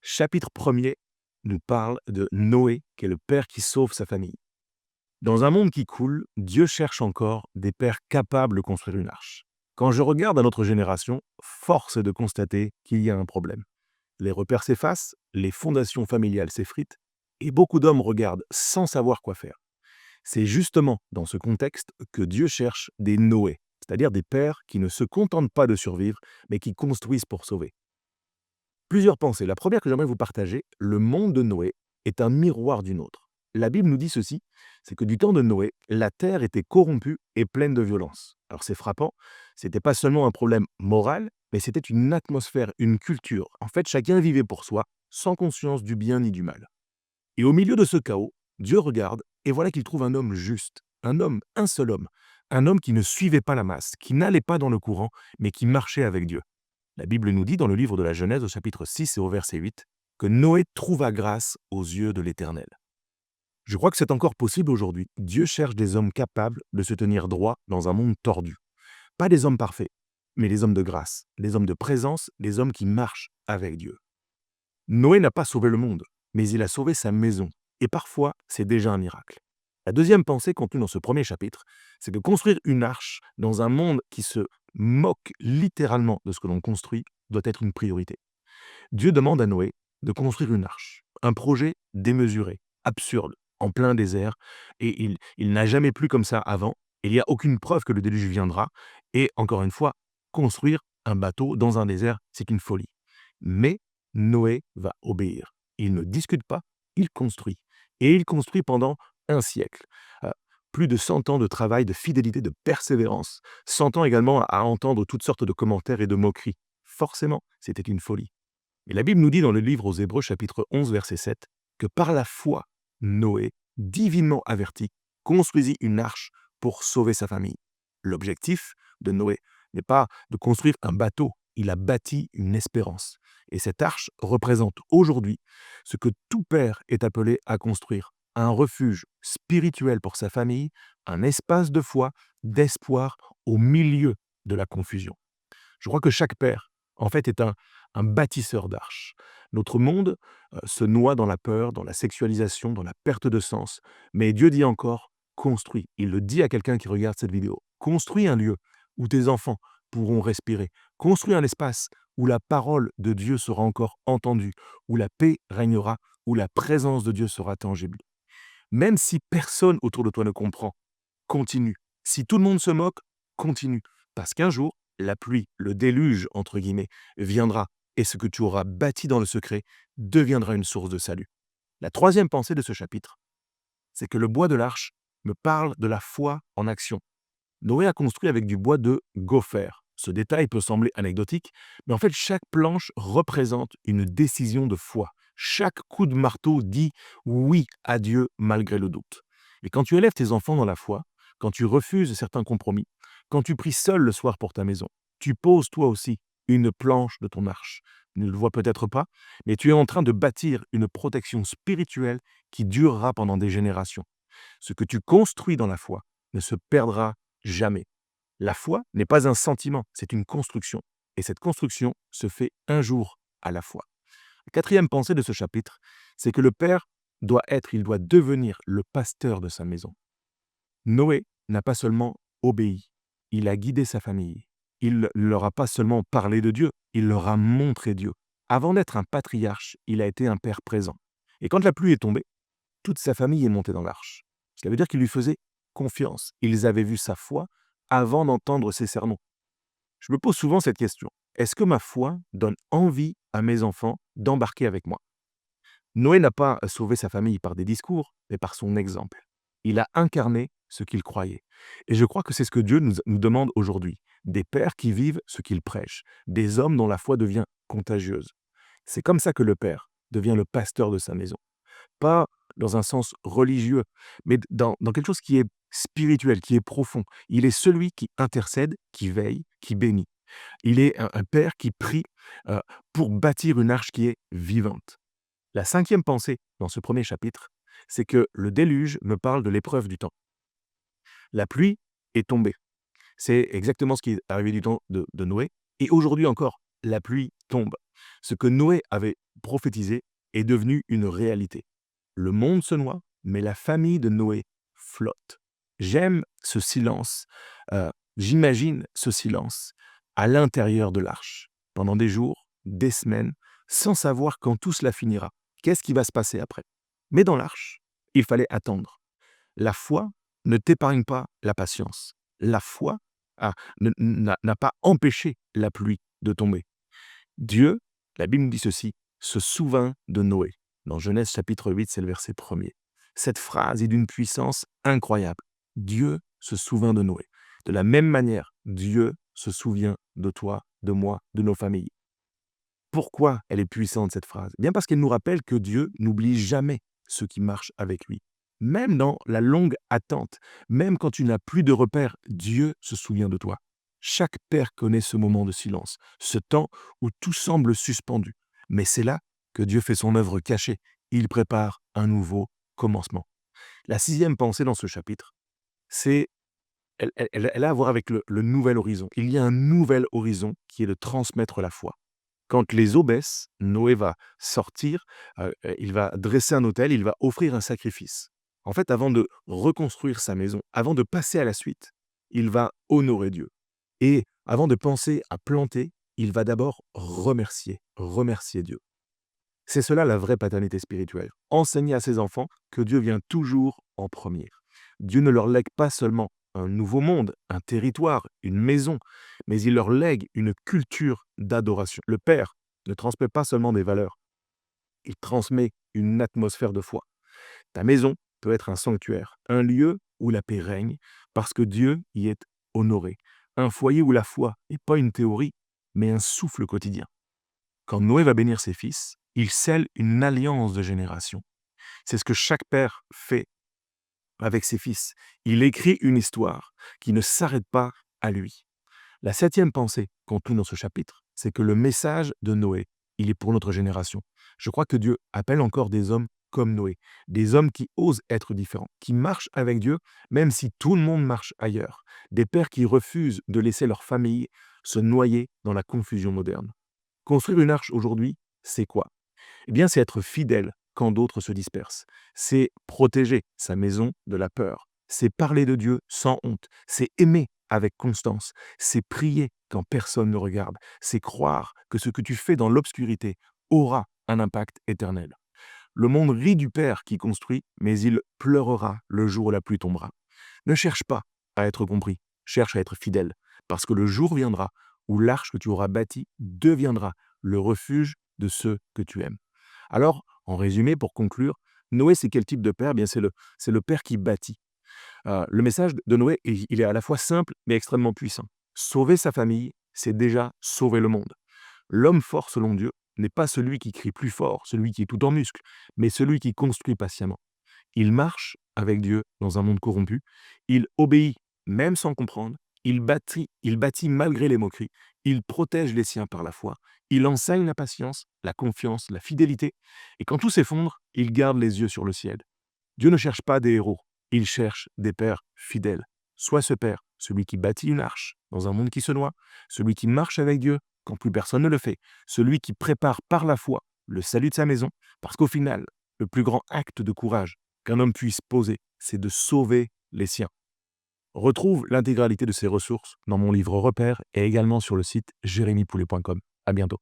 Chapitre premier nous parle de Noé, qui est le père qui sauve sa famille. Dans un monde qui coule, Dieu cherche encore des pères capables de construire une arche. Quand je regarde à notre génération, force est de constater qu'il y a un problème. Les repères s'effacent, les fondations familiales s'effritent, et beaucoup d'hommes regardent sans savoir quoi faire. C'est justement dans ce contexte que Dieu cherche des Noé, c'est-à-dire des pères qui ne se contentent pas de survivre, mais qui construisent pour sauver. Plusieurs pensées. La première que j'aimerais vous partager, le monde de Noé est un miroir d'une autre. La Bible nous dit ceci, c'est que du temps de Noé, la terre était corrompue et pleine de violence. Alors c'est frappant, c'était pas seulement un problème moral, mais c'était une atmosphère, une culture. En fait, chacun vivait pour soi, sans conscience du bien ni du mal. Et au milieu de ce chaos, Dieu regarde et voilà qu'il trouve un homme juste, un homme, un homme qui ne suivait pas la masse, qui n'allait pas dans le courant, mais qui marchait avec Dieu. La Bible nous dit dans le livre de la Genèse au chapitre 6 et au verset 8 que Noé trouva grâce aux yeux de l'Éternel. Je crois que c'est encore possible aujourd'hui. Dieu cherche des hommes capables de se tenir droit dans un monde tordu. Pas des hommes parfaits, mais des hommes de grâce, des hommes de présence, des hommes qui marchent avec Dieu. Noé n'a pas sauvé le monde, mais il a sauvé sa maison. Et parfois, c'est déjà un miracle. La deuxième pensée contenue dans ce premier chapitre, c'est que construire une arche dans un monde qui se moque littéralement de ce que l'on construit doit être une priorité. Dieu demande à Noé de construire une arche, un projet démesuré, absurde, en plein désert, et il n'a jamais plu comme ça avant. Il n'y a aucune preuve que le déluge viendra, et encore une fois, construire un bateau dans un désert, c'est une folie. Mais Noé va obéir. Il ne discute pas, il construit. Et il construit pendant un siècle. Euh, Plus de 100 ans de travail, de fidélité, de persévérance. 100 ans également à entendre toutes sortes de commentaires et de moqueries. Forcément, c'était une folie. Et la Bible nous dit dans le livre aux Hébreux chapitre 11 verset 7 que par la foi, Noé, divinement averti, construisit une arche pour sauver sa famille. L'objectif de Noé n'est pas de construire un bateau, il a bâti une espérance. Et cette arche représente aujourd'hui ce que tout père est appelé à construire, un refuge spirituel pour sa famille, un espace de foi, d'espoir au milieu de la confusion. Je crois que chaque père, en fait, est un bâtisseur d'arches. Notre monde se noie dans la peur, dans la sexualisation, dans la perte de sens. Mais Dieu dit encore, construis. Il le dit à quelqu'un qui regarde cette vidéo. Construis un lieu où tes enfants pourront respirer. Construis un espace où la parole de Dieu sera encore entendue, où la paix régnera, où la présence de Dieu sera tangible. Même si personne autour de toi ne comprend, continue. Si tout le monde se moque, continue. Parce qu'un jour, la pluie, le déluge, entre guillemets, viendra et ce que tu auras bâti dans le secret deviendra une source de salut. La troisième pensée de ce chapitre, c'est que le bois de l'arche me parle de la foi en action. Noé a construit avec du bois de gopher. Ce détail peut sembler anecdotique, mais en fait, chaque planche représente une décision de foi. Chaque coup de marteau dit oui à Dieu malgré le doute. Et quand tu élèves tes enfants dans la foi, quand tu refuses certains compromis, quand tu pries seul le soir pour ta maison, tu poses toi aussi une planche de ton arche. Tu ne le vois peut-être pas, mais tu es en train de bâtir une protection spirituelle qui durera pendant des générations. Ce que tu construis dans la foi ne se perdra jamais. La foi n'est pas un sentiment, c'est une construction. Et cette construction se fait un jour à la fois. La quatrième pensée de ce chapitre, c'est que le père il doit devenir le pasteur de sa maison. Noé n'a pas seulement obéi, il a guidé sa famille. Il ne leur a pas seulement parlé de Dieu, il leur a montré Dieu. Avant d'être un patriarche, il a été un père présent. Et quand la pluie est tombée, toute sa famille est montée dans l'arche. Ça veut dire qu'il lui faisait confiance. Ils avaient vu sa foi avant d'entendre ses sermons. Je me pose souvent cette question. Est-ce que ma foi donne envie à mes enfants d'embarquer avec moi? Noé n'a pas sauvé sa famille par des discours, mais par son exemple. Il a incarné ce qu'il croyait. Et je crois que c'est ce que Dieu nous demande aujourd'hui. Des pères qui vivent ce qu'ils prêchent. Des hommes dont la foi devient contagieuse. C'est comme ça que le père devient le pasteur de sa maison. Pas dans un sens religieux, mais dans quelque chose qui est spirituel, qui est profond. Il est celui qui intercède, qui veille, qui bénit. Il est un père qui prie euh, pour bâtir une arche qui est vivante. La cinquième pensée dans ce premier chapitre, c'est que le déluge me parle de l'épreuve du temps. La pluie est tombée. C'est exactement ce qui est arrivé du temps de Noé. Et aujourd'hui encore, la pluie tombe. Ce que Noé avait prophétisé est devenu une réalité. Le monde se noie, mais la famille de Noé flotte. J'aime ce silence, j'imagine ce silence à l'intérieur de l'arche, pendant des jours, des semaines, sans savoir quand tout cela finira. Qu'est-ce qui va se passer après? Mais dans l'arche, il fallait attendre. La foi ne t'épargne pas la patience. La foi n'a pas empêché la pluie de tomber. Dieu, la Bible nous dit ceci, se souvint de Noé. Dans Genèse chapitre 8, c'est le verset 1er. Cette phrase est d'une puissance incroyable. Dieu se souvint de Noé. De la même manière, Dieu se souvient de toi, de moi, de nos familles. Pourquoi elle est puissante, cette phrase? Bien parce qu'elle nous rappelle que Dieu n'oublie jamais ceux qui marchent avec lui. Même dans la longue attente, même quand tu n'as plus de repères, Dieu se souvient de toi. Chaque père connaît ce moment de silence, ce temps où tout semble suspendu. Mais c'est là que Dieu fait son œuvre cachée. Il prépare un nouveau commencement. La 6e pensée dans ce chapitre, c'est elle a à voir avec le nouvel horizon. Il y a un nouvel horizon qui est de transmettre la foi. Quand les eaux baissent, Noé va sortir, il va dresser un autel, il va offrir un sacrifice. En fait, avant de reconstruire sa maison, avant de passer à la suite, il va honorer Dieu. Et avant de penser à planter, il va d'abord remercier Dieu. C'est cela la vraie paternité spirituelle. Enseigner à ses enfants que Dieu vient toujours en premier. Dieu ne leur lègue pas seulement un nouveau monde, un territoire, une maison, mais il leur lègue une culture d'adoration. Le Père ne transmet pas seulement des valeurs, il transmet une atmosphère de foi. Ta maison peut être un sanctuaire, un lieu où la paix règne, parce que Dieu y est honoré. Un foyer où la foi n'est pas une théorie, mais un souffle quotidien. Quand Noé va bénir ses fils, il scelle une alliance de génération. C'est ce que chaque père fait avec ses fils. Il écrit une histoire qui ne s'arrête pas à lui. La 7e pensée qu'on trouve dans ce chapitre, c'est que le message de Noé, il est pour notre génération. Je crois que Dieu appelle encore des hommes comme Noé, des hommes qui osent être différents, qui marchent avec Dieu, même si tout le monde marche ailleurs, des pères qui refusent de laisser leur famille se noyer dans la confusion moderne. Construire une arche aujourd'hui, c'est quoi? Eh bien, c'est être fidèle quand d'autres se dispersent. C'est protéger sa maison de la peur. C'est parler de Dieu sans honte. C'est aimer avec constance. C'est prier quand personne ne regarde. C'est croire que ce que tu fais dans l'obscurité aura un impact éternel. Le monde rit du Père qui construit, mais il pleurera le jour où la pluie tombera. Ne cherche pas à être compris, cherche à être fidèle, parce que le jour viendra où l'arche que tu auras bâtie deviendra le refuge de ceux que tu aimes. Alors, en résumé, pour conclure, Noé, c'est quel type de père? Bien, c'est le père qui bâtit. Le message de Noé, il est à la fois simple, mais extrêmement puissant. Sauver sa famille, c'est déjà sauver le monde. L'homme fort, selon Dieu, n'est pas celui qui crie plus fort, celui qui est tout en muscle, mais celui qui construit patiemment. Il marche avec Dieu dans un monde corrompu. Il obéit même sans comprendre. Il bâtit malgré les moqueries. Il protège les siens par la foi. Il enseigne la patience, la confiance, la fidélité. Et quand tout s'effondre, il garde les yeux sur le ciel. Dieu ne cherche pas des héros. Il cherche des pères fidèles. Sois ce père, celui qui bâtit une arche dans un monde qui se noie, celui qui marche avec Dieu quand plus personne ne le fait, celui qui prépare par la foi le salut de sa maison, parce qu'au final, le plus grand acte de courage qu'un homme puisse poser, c'est de sauver les siens. Retrouve l'intégralité de ces ressources dans mon livre Repères et également sur le site jérémypoulet.com. À bientôt.